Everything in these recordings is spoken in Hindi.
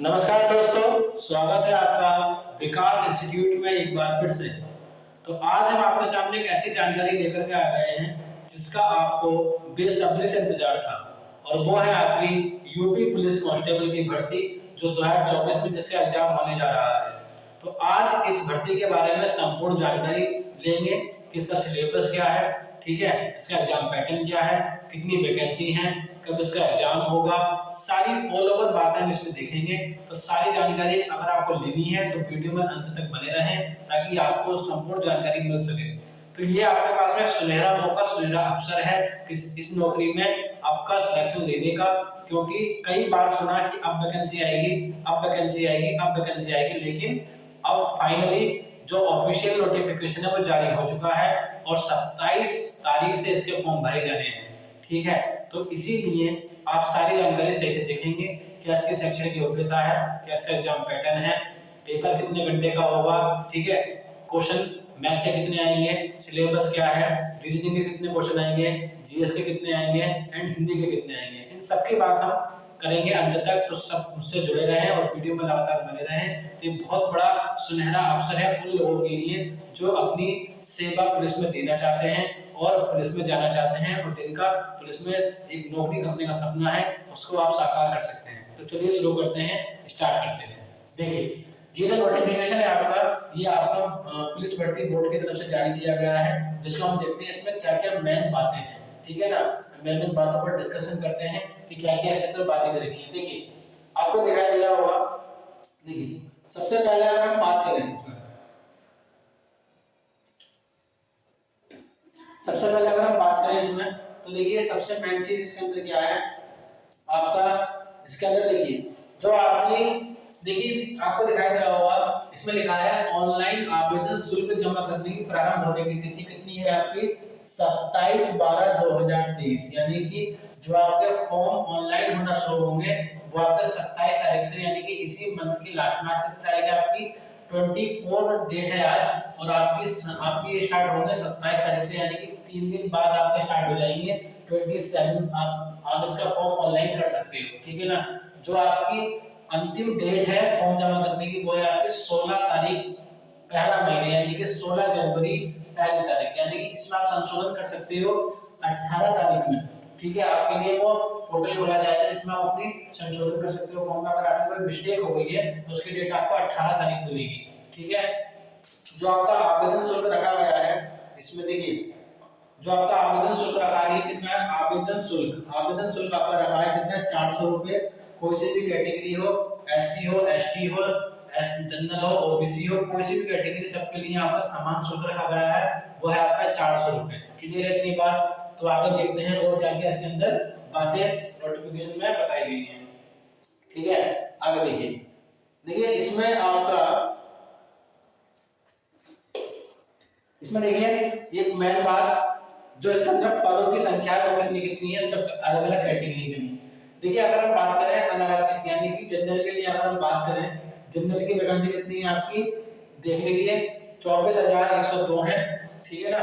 नमस्कार दोस्तों, स्वागत है आपका विकास इंस्टीट्यूट में एक बार फिर से। तो आज हम आपके सामने एक ऐसी जानकारी लेकर के आ गए हैं जिसका आपको बेसब्री से इंतजार था, और वो है आपकी यूपी पुलिस कांस्टेबल की भर्ती जो 2024 में जिसका एग्जाम होने जा रहा है। तो आज इस भर्ती के बारे में संपूर्ण जानकारी लेंगे कि इसका सिलेबस क्या है, ठीक है, इसका एग्जाम पैटर्न क्या है, कितनी वैकेंसी है, कब इसका एग्जाम होगा, सारी ऑल ओवर बातें हम इसमें देखेंगे। तो सारी जानकारी अगर आपको लेनी है तो वीडियो में अंत तक बने रहें ताकि आपको संपूर्ण जानकारी मिल सके। तो ये आपके पास में सुनहरा मौका, सुनहरा अवसर है इस नौकरी में आपका सिलेक्शन लेने का, क्योंकि कई बार सुना कि अब वैकेंसी आएगी, अब वैकेंसी आएगी, अब वैकेंसी आएगी, लेकिन अब फाइनली जो ऑफिशियल नोटिफिकेशन है वो जारी हो चुका है और 27 तारीख से इसके फॉर्म भरे जाने हैं, ठीक है। तो इसीलिए आप सारी जानकारी सही से देखेंगे, क्या इसकी शैक्षणिक योग्यता है, क्या इसका एग्जाम पैटर्न है, पेपर कितने घंटे का होगा, ठीक है, क्वेश्चन मैथ के कितने आएंगे, सिलेबस क्या है, रीजनिंग के कितने क्वेश्चन आएंगे, जीएस के कितने आएंगे एंड हिंदी के कितने आएंगे, इन सब की बात हम करेंगे अंत तक। तो सब मुझसे जुड़े रहें और वीडियो में लगातार बने रहें। तो ये बहुत बड़ा सुनहरा अवसर है उन लोगों के लिए जो अपनी सेवा पुलिस में देना चाहते हैं और पुलिस में जाना चाहते हैं, और जिनका पुलिस में एक नौकरी करने का सपना है उसको आप साकार कर सकते हैं। तो चलिए शुरू करते हैं, स्टार्ट करते हैं। देखिए, ये जो नोटिफिकेशन है आपका, ये आपका पुलिस भर्ती बोर्ड की तरफ से जारी किया गया है, जिसको हम देखते हैं इसमें क्या क्या मेन बातें हैं, ठीक है ना। मेन बातों पर डिस्कशन करते हैं कि क्या क्या इसके अंदर बातें दे रखी है। देखिए, आपको दिखाई दे रहा होगा, देखिए सबसे पहले अगर हम बात करें इसमें, सबसे पहले अगर हम बात करें इसमें, तो देखिए सबसे मेन चीज इसके अंदर क्या है आपका, इसके अंदर देखिए जो आपकी, देखिए आपको दिखाई दे रहा होगा, इसमें लिखा है ऑनलाइन आवेदन शुल्क जमा करने की प्रारंभ होने की तिथि कितनी है आपकी, 27/12/2023, यानी कि जो आपके फॉर्म ऑनलाइन होना शुरू होंगे वो आपके 27 तारीख से, यानी कि इसी मंथ की लास्ट में, आज कितनी तारीख है आपकी, 24 डेट है आज, और आपकी स्टार्ट होंगे 27 तारीख से, यानी कि 3 दिन बाद आपके स्टार्ट हो जाएंगे 27। आप इसका फॉर्म ऑनलाइन कर सकते हो, ठीक है ना। जो आपकी अंतिम डेट है फॉर्म जमा करने की वो है आपकी 16 तारीख पहला महीने, यानी कि 16 जनवरी पहली तारीख, यानी कि इसमें आप संशोधन कर सकते हो 18 तारीख में, ठीक है। आपके लिए वो पोर्टल खोला जाएगा जिसमें आप अपनी संशोधन कर सकते हो फॉर्म में। अगर आपकी कोई मिस्टेक हो गई है तो उसकी डेट आपको 18 तारीख मिलेगी, ठीक है। जो आपका आवेदन शुल्क रखा गया है इसमें, देखिए जो आपका आवेदन शुल्क रखा है कितना है, आवेदन शुल्क आपका रखा है कितना, 400 रुपए। कोई सी भी कैटेगरी हो, एससी हो, एसटी हो, जनरल हो, ओबीसी हो, कोई सी भी कैटेगरी, सबके लिए आपका समान शुल्क रखा गया है, वो है आपका 400 रुपए। क्लियर है इतनी बात। तो आगे देखते हैं और क्या क्या इसके अंदर बातें नोटिफिकेशन में बताई गई हैं, ठीक है। आगे देखिए, देखिए इसमें आपका, इसमें देखिए ये मेन बात, जो इसके अंदर पदों की संख्या है वो कितनी कितनी है, सब अलग अलग कैटेगरी में। देखिए अगर हम बात करें अनारक्षित यानी कि जनरल के लिए, अगर हम बात करें जनरल की वैकेंसी कितनी है आपकी, देख लीजिए 24,102 है, ठीक है ना।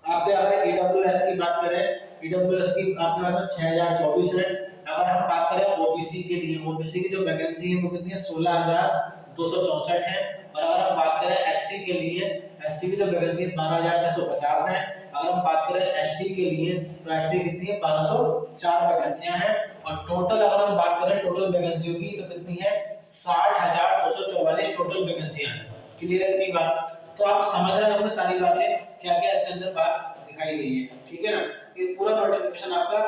आपके अगर ईडब्ल्यूएस की बात करें, ईडब्ल्यूएस की आपके पास 6024 है। अगर हम बात करें ओबीसी के लिए, ओबीसी की जो वैकेंसी है वो कितनी है, 16,264 है। और अगर हम बात करें एससी के लिए, एसटी की जो वैकेंसी है 12,650 है। अगर हम बात करें एसटी के लिए तो एसटी कितनी है, 1204 वैकेंसियां हैं। और टोटल अगर हम बात करें टोटल वैकेंसियों की तो कितनी है, 60,244 टोटल वैकेंसियां हैं। क्लियर है इतनी बात। तो आप समझ रहे होंगे सारी बातें क्या क्या इसके अंदर बात दिखाई गई है, ठीक है ना। ये पूरा नोटिफिकेशन आपका,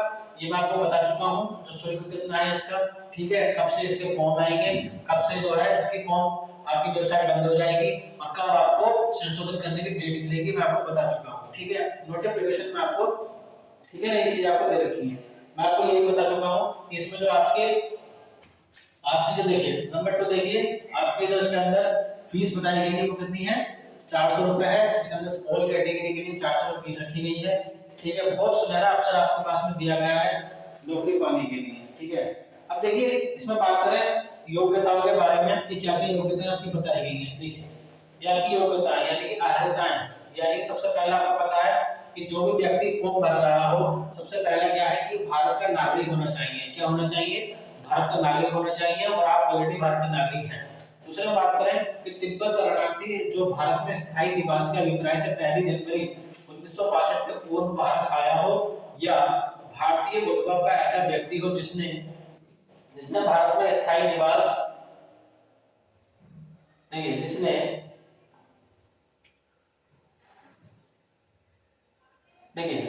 ये मैं आपको बता चुका हूं, जो शुल्क कितना है इसका, ठीक है, कब से इसके फॉर्म आएंगे, कब से जो है इसकी फॉर्म आपकी वेबसाइट बंद हो जाएगी और कब आपको संशोधन करने की डेट मिलेगी, मैं आपको बता चुका हूं, ठीक है। नोटिफिकेशन में आपको, ठीक है ना, ये चीज आपको दे रखी है, मैं आपको यही बता चुका हूं कि इसमें जो आपकी जो देखिए नंबर 2, देखिए आपके जो इसके अंदर फीस बताई गई है वो कितनी है, 400 रुपए है। इसके अंदर ऑल कैटेगरी के लिए 400 फीस रखी गई है, ठीक है। बहुत सुनहरा अवसर आपके पास में दिया गया है नौकरी पाने के लिए, ठीक है। अब देखिए इसमें बात करें योग्यताओं के बारे में कि क्या क्या योग्यताएं आपकी बताई गई हैं। देखिए ये आपकी योग्यताएं यानी कि अर्हताएं, यानी सबसे पहला आपको पता है कि जो भी व्यक्ति फॉर्म भर रहा हो, सबसे पहला क्या है कि भारत का नागरिक होना चाहिए। क्या होना चाहिए, भारत का नागरिक होना चाहिए और आप ऑलरेडी भारत के नागरिक हैं। दूसरा बात करें कि तिब्बत शरणार्थी जो भारत में स्थायी निवास के अभिप्राय से 1 जनवरी 1962 के पूर्व भारत आया हो या भारतीय उद्भव का ऐसा व्यक्ति हो जिसने भारत में स्थायी निवास नहीं है, जिसने देखिए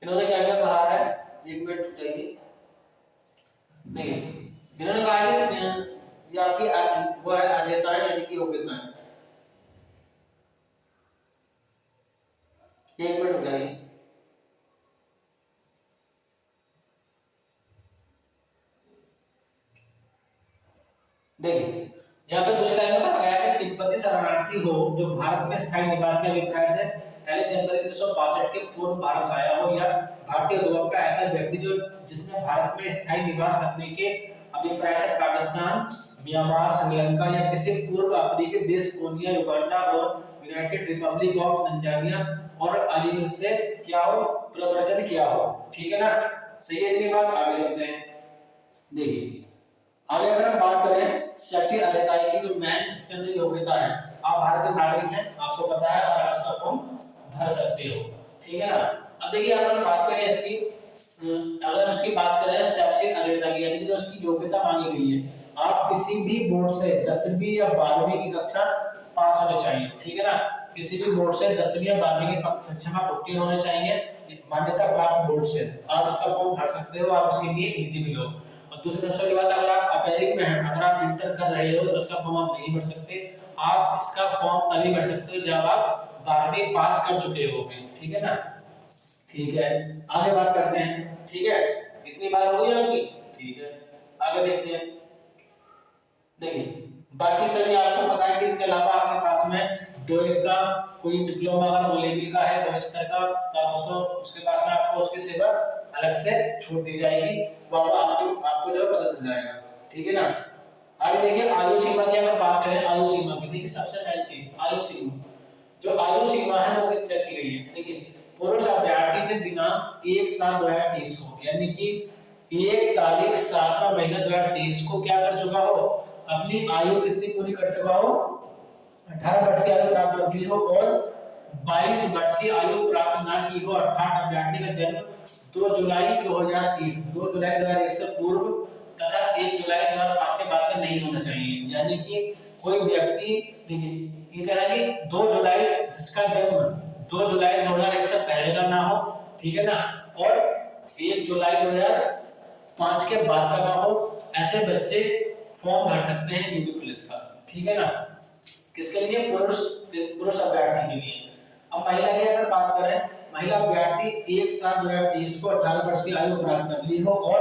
इन्होंने क्या क्या कहा है, एक मिनट चाहिए। नहीं, इन्होंने कहा है कि ये आपकी वो है अध्येता है यानी कि योग्यता है। एक मिनट चाहिए। देखिए यहाँ पे दूसरा लाइन में कहा गया है कि तिब्बती शरणार्थी हो जो भारत में स्थायी निवास के अभिप्राय से 1 जनवरी 1962 के पूर्व भारत आया हो या भारतीय उद्भव का ऐसा व्यक्ति जो जिसने भारत में स्थायी निवास करने के अभिप्राय से पाकिस्तान, म्यांमार, श्रीलंका या किसी पूर्व अफ्रीकी देश कोनिया, युगांडा और यूनाइटेड रिपब्लिक ऑफ तंजानिया और अलीगढ़ से क्या हो, प्रव्रजन किया हो। ठीक है ना, सही है इतनी बात। आगे चलते हैं। देखिए आगे अगर हम बात करें शैक्षिक अर्हता की, जो मेन इसके अंदर योग्यता है, आप भारत के नागरिक हैं, आपको पता है और आप इसका फॉर्म भर सकते हो। ठीक है ना। अब देखिए अगर हम बात करें इसकी, अगर हम इसकी बात करें शैक्षिक अर्हता की यानी कि जो इसकी योग्यता मांगी गई है, आप किसी भी बोर्ड से 10वीं या 12वीं की कक्षा पास होने चाहिए। ठीक है ना, किसी भी बोर्ड से 10वीं या 12वीं की कक्षा में उत्तीर्ण होने चाहिए, मान्यता प्राप्त बोर्ड से आप इसका फॉर्म भर सकते हो, आप इसके लिए एलिजिबल हो। दूसरे सबसे बड़ी बात, अगर आप अपैरिक में हैं, अगर आप इंटर कर रहे हो तो इसका फॉर्म आप नहीं भर सकते। आप इसका फॉर्म तभी भर सकते हो जब आप 12वीं पास कर चुके होगे। ठीक है ना। ठीक है, आगे बात करते हैं। ठीक है, इतनी बात हो गई आपकी। ठीक है, आगे देखते हैं। देखिए बाकी सभी आपको पता है कि इसके अलावा आपके पास में डोएट का कोई डिप्लोमा अगर लेवल का है तो इस तरह का, तो आप उसको उसके पास में आपको उसकी सेवा अलग से छूट दी जाएगी, वो आपको जो पता चल जाएगा। ठीक है ना। आगे देखिए आयु सीमा की अगर बात करें, आयु सीमा की देखिए सबसे पहली चीज आयु सीमा, जो आयु सीमा है वो कितनी रखी गई है। देखिए पुरुष अभ्यर्थी ने दिनांक 1/7/2023 को यानी कि 1 तारीख 7वां महीना 2023 को क्या कर चुका हो, अपनी आयु कितनी पूरी कर चुका हो, 18 वर्ष की आयु प्राप्त कर ली हो और 22 वर्ष की आयु प्राप्त ना की हो, अर्थात अभ्यर्थी का जन्म 2 जुलाई 2001 से पूर्व तथा 1 जुलाई 2005 के बाद का नहीं होना चाहिए। यानी कि कोई व्यक्ति, देखिए ये कह रहा है कि 2 जुलाई जिसका जन्म 2 जुलाई 2001 से पहले का ना हो, ठीक है ना, और 1 जुलाई 2005 के बाद का ना हो, ऐसे बच्चे फॉर्म भर सकते हैं यूपी पुलिस का। ठीक है ना, किसके लिए, पुरुष अभ्यर्थी के लिए। अब महिला की अगर बात करें, महिला अभ्यर्थी 1/7/2023 को 18 वर्ष की आयु प्राप्त कर ली हो और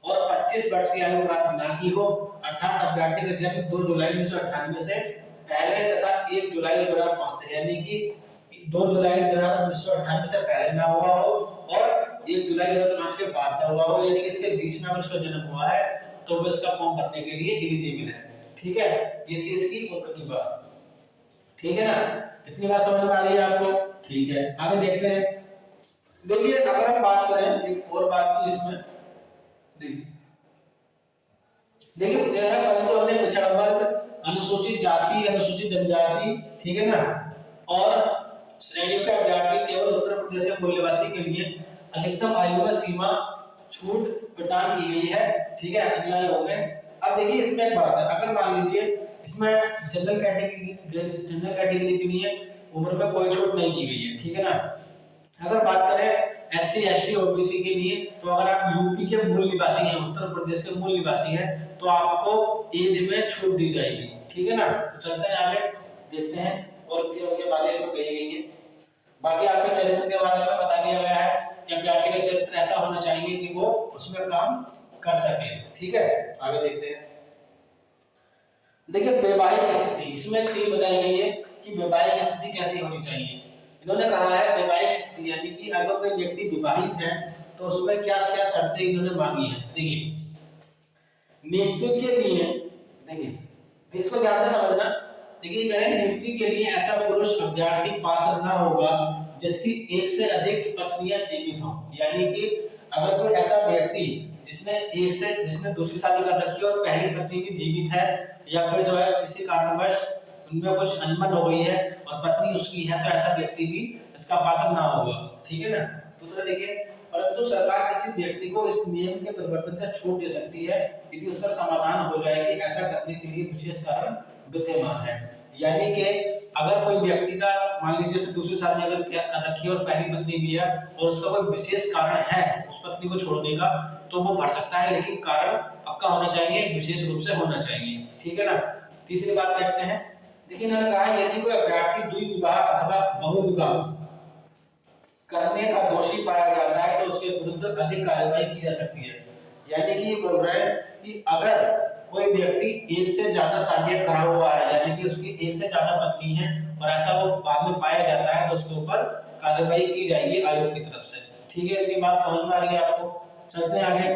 25 वर्ष की आयु प्राप्त ना की हो, अर्थात अभ्यर्थी का जन्म 2 जुलाई 1998 से पहले तथा 1 जुलाई 2005 से, यानी कि 2 जुलाई 1998 से पहले ना हुआ हो और 1 जुलाई 2005 के बाद ना हुआ हो, यानी कि इसके बीच में अगर उसका जन्म हुआ है तो वो इसका फॉर्म भरने के लिए एलिजिबल है। ठीक है, ये थी इसकी ऊपर की बात। ठीक है ना, इतनी बात समझ में आ रही है आपको। ठीक है, आगे देखते हैं। देखिए अगर हम बात करें एक और बात की इसमें, देखिए परंतु हमने पिछड़ा वर्ग, अनुसूचित जाति, अनुसूचित जनजाति, ठीक है ना, और श्रेणियों के अभ्यर्थी केवल उत्तर प्रदेश के मूल निवासी के लिए अधिकतम आयु में सीमा छूट प्रदान की गई है। ठीक है, अनिवार्य हो गए। अब देखिए इसमें एक बात है, अगर मान लीजिए इसमें जनरल कैटेगरी के लिए उम्र में कोई छूट नहीं की गई है। ठीक है ना। अगर बात करें SC ST OBC के लिए, तो अगर आप यूपी के मूल निवासी हैं, उत्तर प्रदेश के मूल निवासी हैं, तो आपको एज में छूट दी जाएगी। ठीक है ना। तो चलते हैं आगे देखते हैं और क्या बातें इसमें कही गई है। बाकी आपके चरित्र के बारे में बता दिया गया है कि अभ्यर्थी का चरित्र ऐसा होना चाहिए कि वो उसमें काम कर सके। ठीक है, आगे देखते हैं। देखिए वैवाहिक स्थिति, इसमें एक चीज बताई गई है कि वैवाहिक स्थिति कैसी होनी चाहिए। इन्होंने कहा है वैवाहिक स्थिति यानी कि अगर कोई व्यक्ति विवाहित है तो उसमें क्या क्या शर्तें इन्होंने मांगी है। देखिए नियुक्ति के लिए, देखिए इसको ध्यान से समझना। देखिए करें नियुक्ति के लिए ऐसा पुरुष अभ्यर्थी पात्र ना होगा जिसकी एक से अधिक पत्नियां जीवित हों, यानी कि अगर कोई ऐसा व्यक्ति जिसने दूसरी शादी कर रखी है और पहली पत्नी भी जीवित है, या फिर जो है किसी कारणवश उनमें कुछ अनबन हो गई है और पत्नी उसकी है, तो ऐसा व्यक्ति भी इसका पात्र ना होगा। ठीक है ना। दूसरा देखिए, परंतु सरकार किसी व्यक्ति को इस नियम के परिवर्तन से छूट दे सकती है यदि उसका समाधान हो जाए कि ऐसा करने के लिए विशेष कारण विद्यमान है। यानी कि अगर कोई व्यक्ति का मान लीजिए उसने दूसरी शादी अगर कर रखी है और पहली पत्नी भी है और उसका कोई विशेष कारण है उस पत्नी को छोड़ने का, तो वो भर सकता है, लेकिन कारण पक्का होना चाहिए, विशेष रूप से होना चाहिए। ठीक है ना। तीसरी बात देखते हैं। देखिए इन्होंने कहा यदि कोई अभ्यर्थी द्विविवाह अथवा बहुविवाह करने का दोषी पाया जाता है तो उसके विरुद्ध अधिक कार्रवाई की जा सकती है। यानी कि बोल रहे हैं कि अगर कोई व्यक्ति एक से ज्यादा शादियां करा हुआ है, यानी कि उसकी एक से ज्यादा पत्नी है और ऐसा वो बाद में पाया जाता है, तो उसके ऊपर कार्रवाई की जाएगी आयोग की तरफ से। ठीक है, इतनी बात समझ में आ रही है आपको। चलते हैं आगे।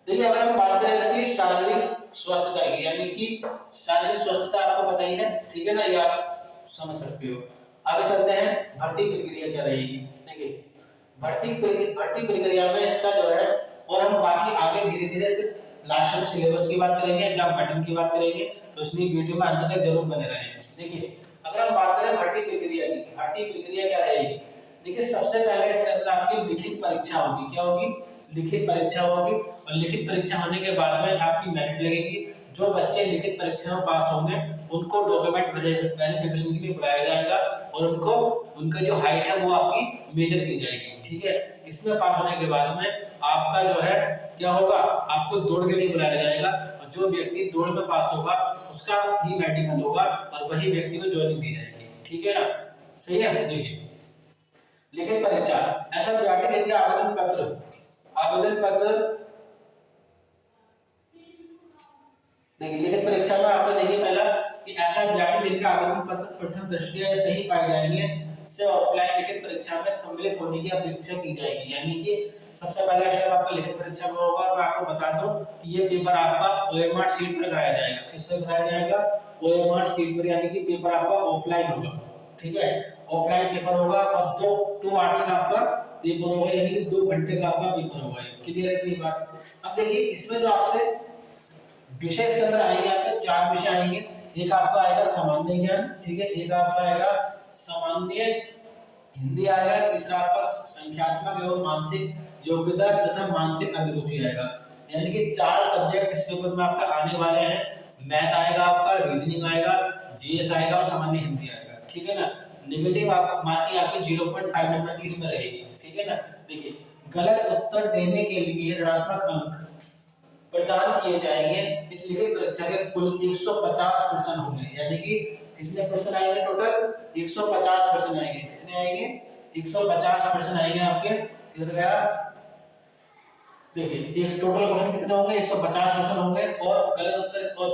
देखिए अगर हम बात करें इसकी शारीरिक स्वस्थता की, यानी कि शारीरिक स्वस्थता आपको पता ही है। ठीक है ना, ये आप समझ सकते हो। आगे चलते हैं, भर्ती प्रक्रिया क्या रहेगी। देखिए भर्ती प्रक्रिया में इसका जो है, और हम बाकी आगे धीरे धीरे इसके लास्ट में सिलेबस की बात करेंगे, एग्जाम पैटर्न की बात करेंगे, तो इसलिए वीडियो में अंत तक जरूर बने रहें। देखिए अगर हम बात करें भर्ती प्रक्रिया की, भर्ती प्रक्रिया क्या रहेगी। देखिए सबसे पहले इसके अंदर आपकी लिखित परीक्षा होगी। क्या होगी? लिखित परीक्षा होगी, और लिखित परीक्षा होने के बाद में आपकी मेरिट लगेगी। जो बच्चे लिखित परीक्षा में पास होंगे उनको डॉक्यूमेंट वेरिफिकेशन के लिए बुलाया जाएगा और उनको उनका जो हाइट है वो आपकी मेजर की जाएगी। ठीक है, इसमें पास होने के बाद में आपका जो है क्या होगा, आपको दौड़ के लिए बुलाया जाएगा, और जो व्यक्ति दौड़ में पास होगा उसका ही मेडिकल होगा और वही व्यक्ति को ज्वाइनिंग दी जाएगी। ठीक है ना, सही है। देखिए लिखित परीक्षा, ऐसा अभ्यर्थी देंगे आवेदन पत्र। देखिए लिखित परीक्षा में आपको देखिए पहला कि ऐसा अभ्यर्थी जिनका आवेदन पत्र प्रथम दृष्टया सही पाए जाएंगे से ऑफलाइन लिखित परीक्षा में सम्मिलित होने की अपेक्षा की जाएगी। यानी कि सबसे पहला स्टेप आपका लिखित परीक्षा में होगा, और मैं आपको बता दूं कि ये पेपर आपका ओएमआर शीट पर कराया जाएगा। किस पर कराया जाएगा? ओएमआर शीट पर, यानी कि पेपर आपका ऑफलाइन होगा। ठीक है, ऑफलाइन पेपर होगा और 2 आवर्स का आपका पेपर होगा, यानी कि 2 घंटे का आपका पेपर होगा। क्लियर है इतनी बात। अब देखिए इसमें जो आपसे विषय के अंदर आएंगे, आपके 4 विषय आएंगे। एक आपका आएगा सामान्य ज्ञान, ठीक है, एक आपका आएगा सामान्य हिंदी आएगा, तीसरा आपका संख्यात्मक एवं मानसिक योग्यता तथा मानसिक अभिरुचि आएगा। यानी कि 4 सब्जेक्ट इस पेपर में आपका आने वाले हैं। मैथ आएगा आपका, रीजनिंग आएगा, जीएस आएगा और सामान्य हिंदी आएगा। ठीक है ना। नेगेटिव आपको मार्किंग आपकी 0.5 नंबर की इसमें रहेगी। ठीक है ना। देखिए गलत उत्तर देने के लिए ऋणात्मक अंक प्रदान किए जाएंगे। इस लिखित परीक्षा के कुल 150 प्रश्न होंगे। यानी कि कितने प्रश्न आएंगे? टोटल 150 प्रश्न आएंगे। कितने आएंगे? 150 प्रश्न आएंगे आपके। कितना गया? देखिए एक टोटल क्वेश्चन कितने होंगे? 150 क्वेश्चन होंगे, और गलत उत्तर और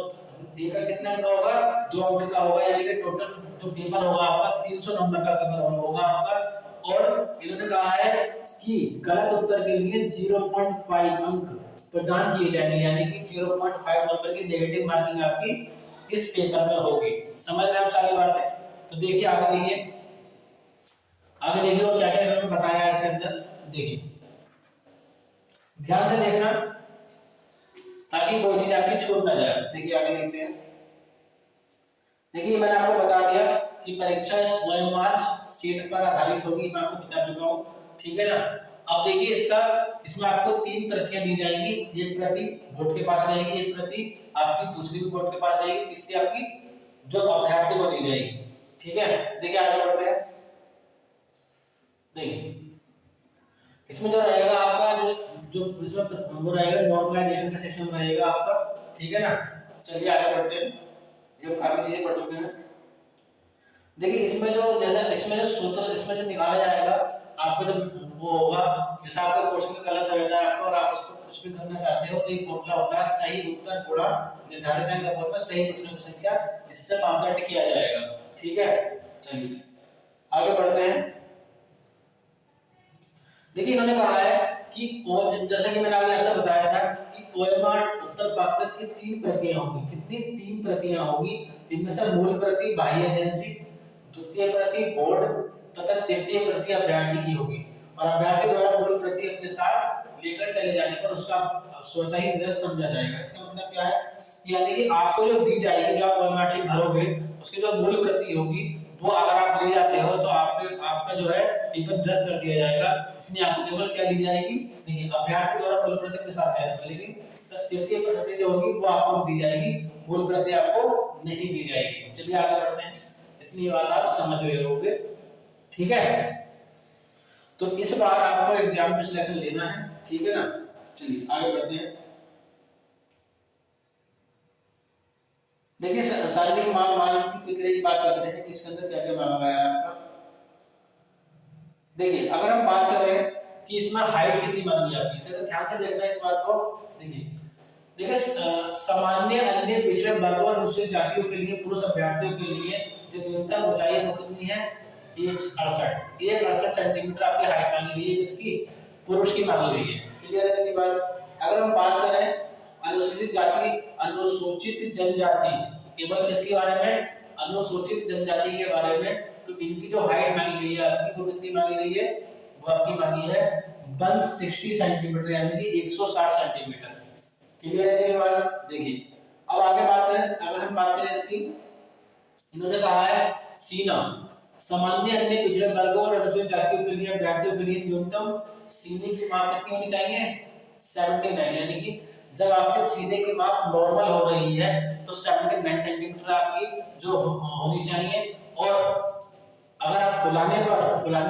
एक का कितना अंक होगा? 2 अंक का होगा। यानी कि टोटल जो पेपर होगा आपका 300 नंबर का पेपर होगा आपका। और इन्होंने कहा है कि गलत उत्तर के लिए 0.5 अंक प्रदान किए जाएंगे। यानी कि 0.5 नंबर की नेगेटिव मार्किंग आपकी इस पेपर में होगी। समझ रहे हैं आप सारी बातें? तो देखिए आगे देखिए और क्या क्या इन्होंने बताया इसके अंदर। देखिए ध्यान से देखना ताकि कोई चीज आपकी छूट ना जाए। देखिए आगे देखते हैं। देखिए मैंने आपको बता दिया कि परीक्षा ओएमआर शीट पर आधारित होगी, मैं आपको बता चुका हूं। ठीक है ना। अब देखिए इसमें आपको 3 प्रतियां दी जाएंगी। एक प्रति बोर्ड के पास रहेगी, एक प्रति आपकी दूसरी बोर्ड के पास रहेगी, तीसरी आपकी जो अभ्यर्थी को दी जाएगी। ठीक है, देखिए आगे बढ़ते हैं। देखिए इसमें जो रहेगा आपका जो इसमें वो रहेगा नॉर्मलाइजेशन का सेक्शन रहेगा आपका। ठीक है ना। चलिए आगे बढ़ते हैं, ये काफी चीजें पढ़ चुके हैं। देखिए इसमें जो सूत्र इसमें जो निकाला जाएगा आपको, जब वो होगा जैसा आपका क्वेश्चन गलत हो जाता है आपको और आप उसको कुछ भी करना चाहते हो, तो एक फॉर्मूला होता है सही उत्तर गुणा निर्धारित अंक का फॉर्मूला सही प्रश्नों की संख्या, इससे मापदंड किया जाएगा। ठीक है, चलिए आगे बढ़ते हैं। देखिए इन्होंने कहा है कि जैसा कि मैंने आपसे बताया था कि ओएमआर उत्तर पत्र की 3 प्रतियां होंगी। कितनी? 3 प्रतियां होगी, जिनमें से मूल प्रति बाह्य एजेंसी, द्वितीय प्रति बोर्ड तथा तृतीय प्रति अभ्यर्थी की होगी। और अभ्यर्थी द्वारा मूल प्रति अपने साथ लेकर चले जाने पर उसका स्वतः ही निरस्त समझा जाएगा। इसका मतलब क्या है, यानी कि आपको जो दी जाएगी, जो आप ओएमआर शीट भरोगे, उसकी जो मूल प्रति होगी वो अगर आप ले जाते हो तो आपका जो है पेपर निरस्त कर दिया जाएगा। इसलिए आपको केवल क्या दी जाएगी, देखिए अभ्यर्थी द्वारा मूल प्रति अपने साथ ले जाएगा, लेकिन तृतीय प्रति जो होगी वो आपको दी जाएगी, मूल प्रति आपको नहीं दी जाएगी। चलिए आगे बढ़ते हैं, इतनी बात आप समझ गए होंगे, ठीक है। तो इस बार आपको एग्जाम में सिलेक्शन लेना है, ठीक है ना। चलिए आगे बढ़ते हैं। देखिए शारीरिक मान की प्रक्रिया की बात करते हैं कि इसके अंदर क्या क्या मांगा गया है आपका। देखिए अगर हम बात करें कि इसमें हाइट कितनी मांगी जाती है, तो ध्यान से देखना है इस बात को। देखिए सामान्य अन्य पिछड़े वर्गों और अनुसूचित जातियों के लिए पुरुष अभ्यर्थियों के लिए जो न्यूनतम ऊंचाई वो कितनी है, 168 सेंटीमीटर आपकी हाइट मांगी गई है, इसकी पुरुष की मांगी गई है। क्लियर है इतनी बात। अगर हम बात करें अनुसूचित जाति, अनुसूचित जनजाति, केवल किसके बारे में, अनुसूचित जनजाति के बारे में, तो इनकी जो हाइट मांगी गई है आपकी, वो कितनी मांगी गई है, वो आपकी मांगी है 160 सेंटीमीटर, यानी कि 160 सेंटीमीटर। क्लियर है ये बात। देखिए अब आगे बात करें, अगर हम बात करें इसकी, इन्होंने कहा है सीना, सामान्य अन्य पिछड़े वर्गों और अनुसूचित जातियों के लिए अभ्यर्थियों के लिए न्यूनतम सीने की माप कितनी होनी चाहिए, 79, यानी कि जब आपके सीने की माप नॉर्मल हो रही है तो 79 सेंटीमीटर आपकी जो होनी चाहिए, और अगर आप फुलाने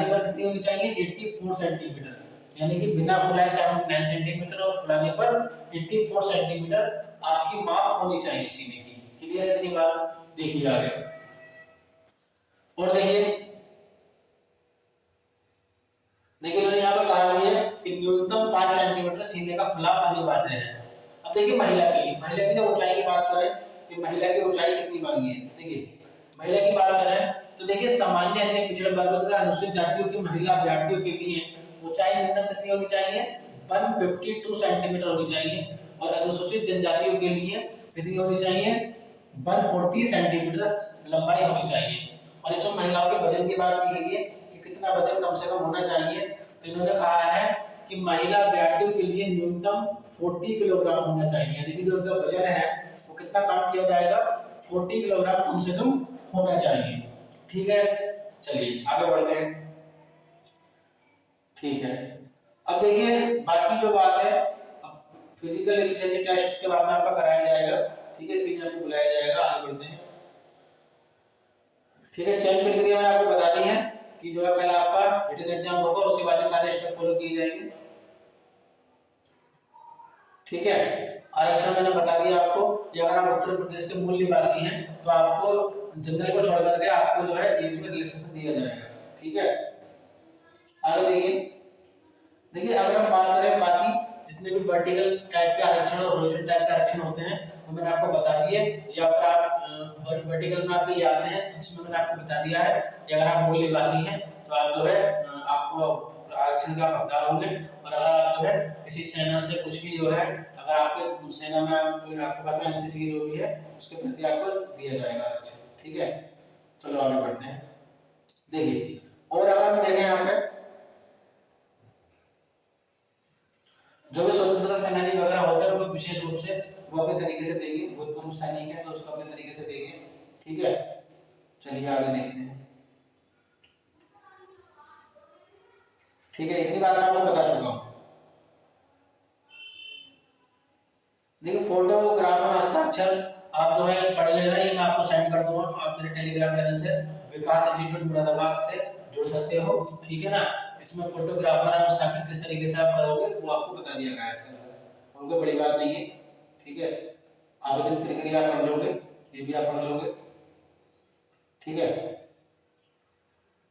पर कितनी होनी चाहिए, 84 सेंटीमीटर, यानी कि बिना फुलाए 79 सेंटीमीटर और फुलाने पर 84 सेंटीमीटर आपकी माप होनी चाहिए सीने की। क्लियर है इतनी बात। देखिए आगे और देखिए उन्होंने यहाँ पे कहा है कि न्यूनतम 5 सेंटीमीटर सीने का फुलाव अनिवार्य है। अब देखिए महिला के लिए, महिला की जो ऊंचाई की बात करें कि महिला की ऊंचाई कितनी मांगी है। देखिए महिला की बात करें तो देखिए सामान्य अन्य पिछड़े वर्गों तथा अनुसूचित जातियों की महिला अभ्यर्थियों के लिए ऊंचाई न्यूनतम कितनी होनी चाहिए, 152 सेंटीमीटर होनी चाहिए, और अनुसूचित जनजातियों के लिए कितनी होनी चाहिए, 140 सेंटीमीटर लंबाई होनी चाहिए। और इसमें महिलाओं के वजन की बात की गई है कि कितना वजन कम से कम होना चाहिए, तो इन्होंने कहा है कि महिला अभ्यर्थियों के लिए न्यूनतम 40 किलोग्राम होना चाहिए, यानी कि जो उनका वजन है वो कितना कम किया जाएगा, 40 किलोग्राम कम से कम होना चाहिए। ठीक है, चलिए आगे बढ़ते हैं। ठीक है, अब देखिए बाकी जो बात है, फिजिकल एफिशिएंसी टेस्ट इसके बाद में आपका कराया जाएगा। ठीक है, इसके लिए आपको बुलाया जाएगा। आगे बढ़ते हैं। ठीक है, चयन प्रक्रिया मैंने आपको बता दी है कि जो है पहला आपका रिटन एग्जाम होगा, उसके बाद सारे स्टेप फॉलो किए जाएंगे। ठीक है, आरक्षण मैंने बता दिया आपको कि अगर आप उत्तर प्रदेश के मूल निवासी हैं तो आपको जनरल को छोड़ करके आपको जो है एज में रिलैक्सेशन दिया जाएगा। ठीक है, आगे देखिए अगर हम बात करें बाकी जितने भी वर्टिकल टाइप के आरक्षण और हॉरिजॉन्टल टाइप के आरक्षण होते हैं वो मैंने आपको बता दिए, या फिर आप वर्टिकल में आप ये आते हैं जिसमें मैंने आपको बता दिया है कि अगर आप मूल निवासी हैं तो आप जो है आपको आरक्षण का हकदार होंगे, और अगर आप जो है किसी सेना से कुछ भी जो है, अगर आपके सेना में कोई आपके पास में एनसीसी जो भी है उसके प्रति आपको दिया जाएगा आरक्षण। ठीक है, चलो आगे बढ़ते हैं। देखिए और अगर हम देखें यहाँ पे जो भी स्वतंत्रता सेनानी वगैरह होते हैं उनको विशेष रूप से वो अपने तरीके से देंगे, भूतपूर्व सैनिक है तो उसको अपने तरीके से देंगे। ठीक है, चलिए आगे देखते हैं। ठीक है, इतनी बात मैं आपको बता चुका हूँ। देखिए फोटोग्राफ और हस्ताक्षर आप जो है पढ़ लेना, ये मैं आपको सेंड कर दूंगा, आप मेरे टेलीग्राम चैनल से विकास इंस्टीट्यूट मुरादाबाद से जुड़ सकते हो। ठीक है ना, इसमें फोटोग्राफर और हस्ताक्षर किस तरीके से आप करोगे वो आपको बता दिया गया है इसके अंदर, उनको बड़ी बात नहीं है। ठीक है, आवेदन प्रक्रिया पढ़ लोगे, ये भी आप पढ़ लोगे। ठीक है,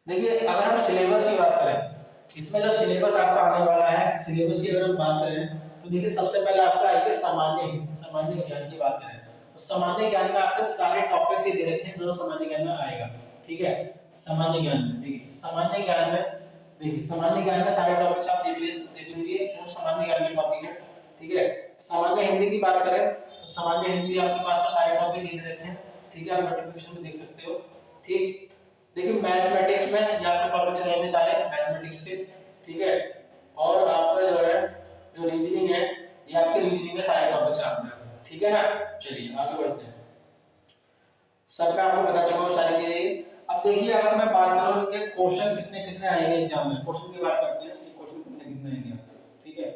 देखिए अगर हम सिलेबस की बात करें, इसमें जो सिलेबस आपका आने वाला है, सिलेबस की अगर हम बात करें तो देखिए सबसे पहले आपका आएगा सामान्य ज्ञान की बात करें तो सामान्य ज्ञान में आपके सारे टॉपिक्स ही दे रखे हैं जो सामान्य ज्ञान में आएगा। ठीक है, सामान्य ज्ञान में देखिए सामान्य ज्ञान में सारे टॉपिक्स आप देख लीजिए जो सामान्य ज्ञान के टॉपिक है। ठीक है, सामान्य हिंदी की बात करें तो सामान्य हिंदी आपके पास में सारे टॉपिक्स ही दे रखे हैं। ठीक है, आप नोटिफिकेशन में देख सकते हो। ठीक, देखिए मैथमेटिक्स में यहाँ पे टॉपिक्स रहेंगे सारे मैथमेटिक्स के। ठीक है। और आपका जो है जो रीजनिंग है ये आपके रीजनिंग के सारे टॉपिक्स आपके, ठीक है ना। चलिए आगे बढ़ते हैं। सब में आपको पता चला सारी चीजें। अब देखिए अगर मैं बात करूं इनके क्वेश्चन कितने कितने आएंगे एग्जाम में, क्वेश्चन की बात करते हैं, क्वेश्चन कितने कितने आएंगे आपको, ठीक है।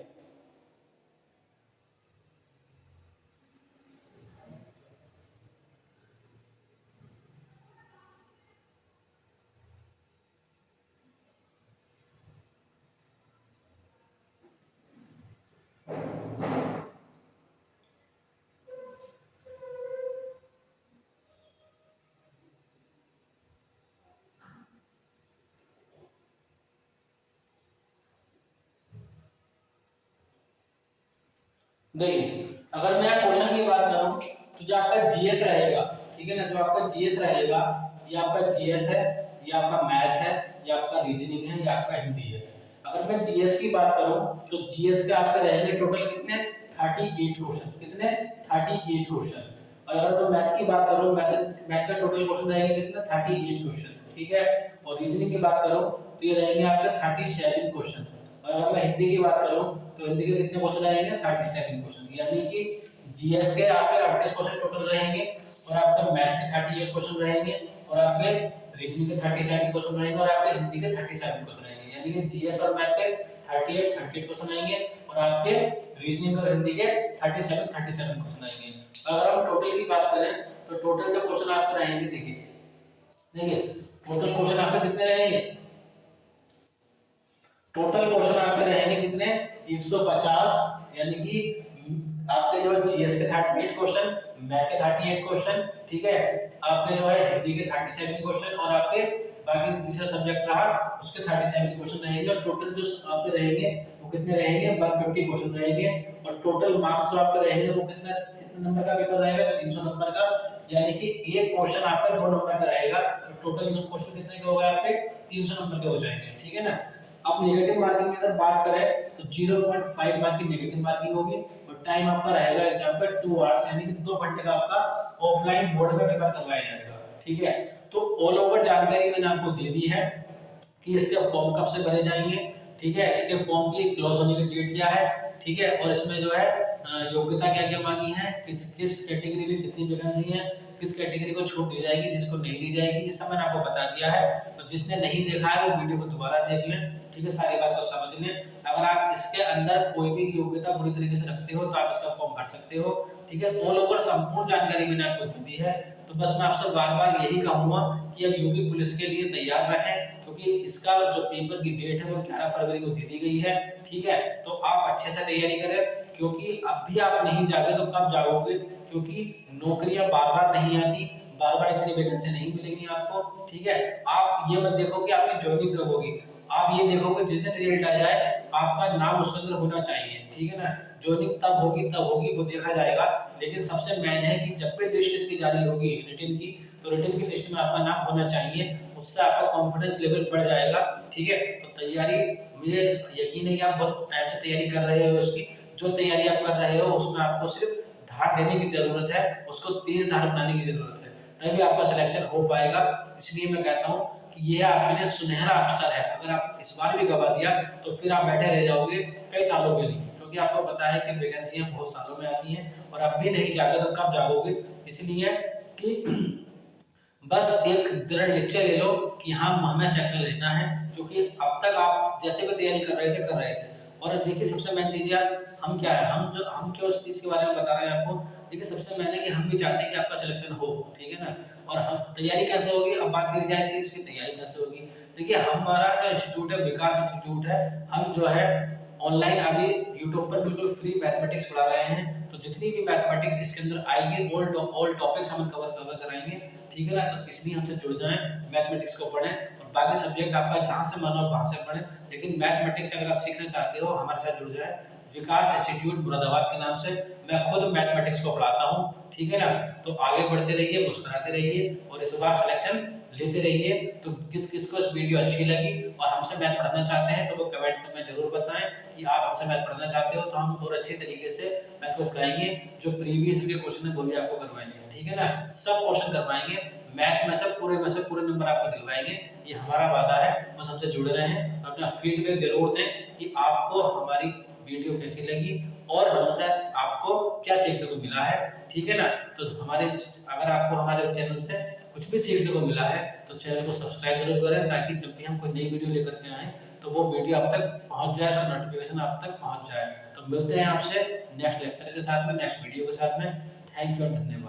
देखिए अगर मैं क्वेश्चन की बात करूं तो जो आपका जीएस रहेगा, ठीक है ना, जो आपका जीएस रहेगा ये आपका जीएस है, ये आपका मैथ है, ये आपका रीजनिंग है, ये आपका हिंदी है। अगर मैं जीएस की बात करूं तो जीएस के आपके रहेंगे टोटल कितने 38 क्वेश्चन, कितने 38 क्वेश्चन। और अगर मैं मैथ की बात करूं मैथ का टोटल क्वेश्चन रहेंगे कितने 38 क्वेश्चन, ठीक है। और रीजनिंग की बात करूं तो ये रहेंगे आपके 37 क्वेश्चन। और अगर मैं हिंदी की बात करूं तो हिंदी के कितने क्वेश्चन आएंगे 37 क्वेश्चन, यानी कि जीएस के आपके 38 क्वेश्चन टोटल रहेंगे, और आपके मैथ के 38 क्वेश्चन रहेंगे, और आपके रीजनिंग के 37 क्वेश्चन रहेंगे, और आपके हिंदी के 37 क्वेश्चन रहेंगे। यानी कि जीएस और मैथ के 38 क्वेश्चन आएंगे, और आपके रीजनिंग और हिंदी के 37 क्वेश्चन आएंगे। अगर हम टोटल की बात करें तो टोटल जो क्वेश्चन आपके रहेंगे, देखिए टोटल क्वेश्चन आपके कितने रहेंगे, टोटल क्वेश्चन आपके रहेंगे कितने 150, यानी कि आपके जो जीएस के 38 क्वेश्चन, मैथ के 38 क्वेश्चन, ठीक है, आपके जो है हिंदी के 37 क्वेश्चन, और आपके बाकी तीसरा सब्जेक्ट रहा उसके 37 क्वेश्चन रहेंगे। और टोटल जो आपके रहेंगे वो कितने रहेंगे 150 क्वेश्चन रहेंगे। और टोटल मार्क्स जो आपके रहेंगे वो कितने कितने नंबर का पेपर रहेगा 300 नंबर का, यानी कि एक क्वेश्चन आपका 2 नंबर का रहेगा। तो टोटल क्वेश्चन कितने के हो गए आपके 300 नंबर के हो जाएंगे, ठीक है ना। अब नेगेटिव मार्किंग की अगर बात करें तो 0.5 मार्क की नेगेटिव मार्किंग होगी, और टाइम आपका रहेगा एग्जाम पे 2 आवर्स, यानी कि 2 घंटे का आपका ऑफलाइन बोर्ड में पेपर करवाया जाएगा, ठीक है। तो ऑल ओवर जानकारी मैंने आपको दे दी है कि इसके फॉर्म कब से भरे जाएंगे, ठीक है, इसके फॉर्म की क्लोज होने की डेट क्या है, ठीक है, और इसमें जो है योग्यता क्या क्या मांगी है, किस कैटेगरी में कितनी वैकेंसी है, किस कैटेगरी को छूट दी जाएगी, जिसको नहीं दी जाएगी, ये सब मैंने आपको बता दिया है। तो जिसने नहीं देखा है वो वीडियो को दोबारा देख लें, ठीक है, सारी बात को समझ लें। अगर आप इसके अंदर कोई भी योग्यता पूरी तरीके से रखते हो तो आप इसका फॉर्म भर सकते हो, ठीक है। ऑल ओवर संपूर्ण जानकारी मैंने आपको दे दी है। तो बस मैं आपसे बार बार यही कहूंगा कि अब यूपी पुलिस के लिए तैयार रहें, क्योंकि इसका जो पेपर की डेट है वो 11 फरवरी को दे दी गई है, ठीक है। तो आप अच्छे से तैयारी करें, क्योंकि अब भी आप नहीं जागे तो कब जाओगे, क्योंकि नौकरियां बार बार नहीं आती, बार बार इतनी वैकेंसी नहीं मिलेंगी आपको, ठीक है। आप ये मत देखो कि आपकी ज्वाइनिंग कब होगी, आप ये देखोगे जिस दिन रिजल्ट आ जाए आपका नाम उसके अंदर होना चाहिए, ठीक है ना। ज्वाइनिंग तब होगी वो देखा जाएगा, लेकिन सबसे मेन है कि जब भी लिस्ट इसकी जारी होगी रिटन की, तो रिटन की लिस्ट में आपका नाम होना चाहिए, उससे आपका कॉन्फिडेंस लेवल बढ़ जाएगा, ठीक है। तो तैयारी, मुझे यकीन है कि आप बहुत टाइम से तैयारी कर रहे हो, उसकी जो तैयारी आप कर रहे हो उसमें आपको सिर्फ धार देने की जरूरत है, उसको तेज धार बनाने की जरूरत है, तभी आपका सिलेक्शन हो पाएगा। इसलिए मैं कहता हूँ कि ये आपके लिए सुनहरा अवसर है। अगर आप इस बार भी गवा दिया तो फिर आप बैठे रह जाओगे कई सालों के लिए, क्योंकि आपको पता है कि वैकेंसियां बहुत सालों में आती हैं, और अब भी नहीं जागे तो कब जागोगे। इसलिए कि बस एक दृढ़ निश्चय ले लो कि हाँ हमें सेक्शन लेना है, क्योंकि अब तक आप जैसे भी तैयारी कर रहे थे। और देखिए सबसे मेन चीज यार, हम क्या है, हम क्यों इस चीज के बारे में बता रहे हैं आपको। देखिए सबसे मेन है कि हम भी चाहते हैं कि आपका सिलेक्शन हो, ठीक है ना। और हम तैयारी कैसे होगी, अब बात करी जाए कि इसकी तैयारी कैसे होगी। देखिए हमारा जो इंस्टीट्यूट है विकास इंस्टीट्यूट है, हम जो है ऑनलाइन अभी यूट्यूब पर बिल्कुल फ्री मैथमेटिक्स पढ़ा रहे हैं। तो जितनी भी मैथमेटिक्स इसके अंदर आएगी ऑल टॉपिक्स हम कवर कराएंगे, ठीक है ना। तो इसलिए हमसे जुड़ जाएं, मैथमेटिक्स को पढ़ें, और बाकी सब्जेक्ट आपका जहां से मन हो वहां से पढ़ें, लेकिन मैथमेटिक्स अगर आप सीखना चाहते हो हमारे साथ जुड़ जाए। विकास इंस्टीट्यूट मुरादाबाद के नाम से मैं खुद मैथमेटिक्स को पढ़ाता हूँ, ठीक है ना। तो आगे बढ़ते रहिए, मुस्कुराते रहिए, और इस बार सिलेक्शन लेते रहिए। तो किस किस को इस वीडियो अच्छी लगी और हमसे मैथ पढ़ना चाहते हैं तो वो कमेंट में जरूर बताएं कि आप हमसे मैथ पढ़ना चाहते हो, तो हम और अच्छे तरीके से मैथ को पढ़ाएंगे। जो प्रीवियस के क्वेश्चन है वो भी आपको करवाएंगे, ठीक है ना, सब क्वेश्चन करवाएंगे मैथ में, सब पूरे नंबर आपको दिलवाएंगे, ये हमारा वादा है। बस हमसे जुड़ रहे हैं, अपना फीडबैक जरूर दें कि आपको हमारी वीडियो कैसी लगी और हमसे आपको क्या सीखने को मिला है, ठीक है ना। तो अगर आपको हमारे चैनल से कुछ भी सीखने को मिला है तो चैनल को सब्सक्राइब जरूर करें, ताकि जब भी हम कोई नई वीडियो लेकर के आए तो वो वीडियो आप तक पहुंच जाए, उसका नोटिफिकेशन आप तक पहुंच जाए। तो मिलते हैं आपसे नेक्स्ट लेक्चर के साथ में, नेक्स्ट वीडियो के साथ में। थैंक यू और धन्यवाद।